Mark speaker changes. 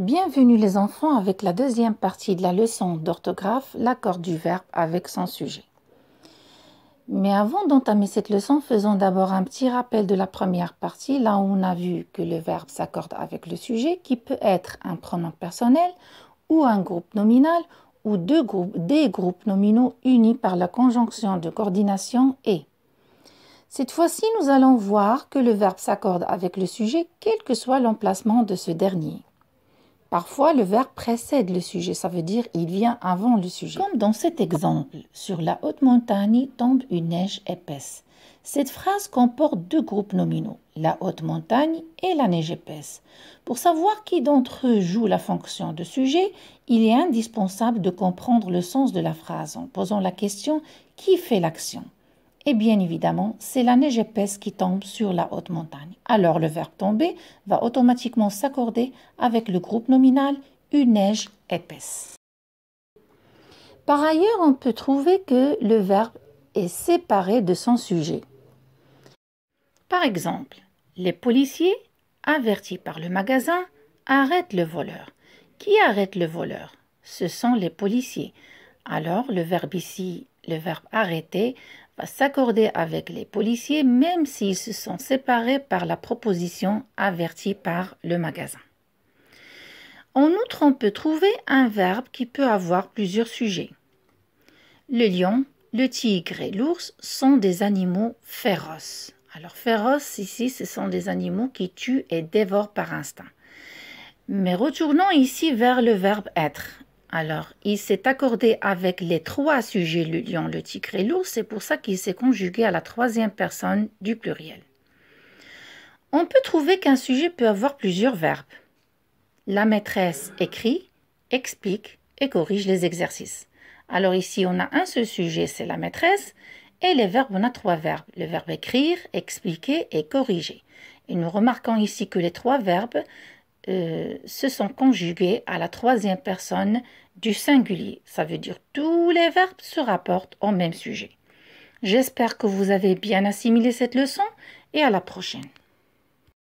Speaker 1: Bienvenue les enfants avec la deuxième partie de la leçon d'orthographe, l'accord du verbe avec son sujet. Mais avant d'entamer cette leçon, faisons d'abord un petit rappel de la première partie, là où on a vu que le verbe s'accorde avec le sujet, qui peut être un pronom personnel ou un groupe nominal ou des groupes nominaux unis par la conjonction de coordination « et ». Cette fois-ci, nous allons voir que le verbe s'accorde avec le sujet, quel que soit l'emplacement de ce dernier. Parfois, le verbe précède le sujet, ça veut dire il vient avant le sujet. Comme dans cet exemple, sur la haute montagne tombe une neige épaisse. Cette phrase comporte deux groupes nominaux, la haute montagne et la neige épaisse. Pour savoir qui d'entre eux joue la fonction de sujet, il est indispensable de comprendre le sens de la phrase en posant la question « qui fait l'action ?» Et bien évidemment, c'est la neige épaisse qui tombe sur la haute montagne. Alors le verbe tomber va automatiquement s'accorder avec le groupe nominal une neige épaisse. Par ailleurs, on peut trouver que le verbe est séparé de son sujet. Par exemple, les policiers, avertis par le magasin, arrêtent le voleur. Qui arrête le voleur? Ce sont les policiers. Alors le verbe ici, le verbe arrêter, va s'accorder avec les policiers même s'ils se sont séparés par la proposition avertie par le magasin. En outre, on peut trouver un verbe qui peut avoir plusieurs sujets. Le lion, le tigre et l'ours sont des animaux féroces. Alors féroces ici, ce sont des animaux qui tuent et dévorent par instinct. Mais retournons ici vers le verbe être. Alors, il s'est accordé avec les trois sujets, le lion, le tigre et l'ours, c'est pour ça qu'il s'est conjugué à la troisième personne du pluriel. On peut trouver qu'un sujet peut avoir plusieurs verbes. La maîtresse écrit, explique et corrige les exercices. Alors ici, on a un seul sujet, c'est la maîtresse, et les verbes, on a trois verbes. Le verbe écrire, expliquer et corriger. Et nous remarquons ici que les trois verbes se sont conjugués à la troisième personne du singulier. Ça veut dire tous les verbes se rapportent au même sujet. J'espère que vous avez bien assimilé cette leçon et à la prochaine.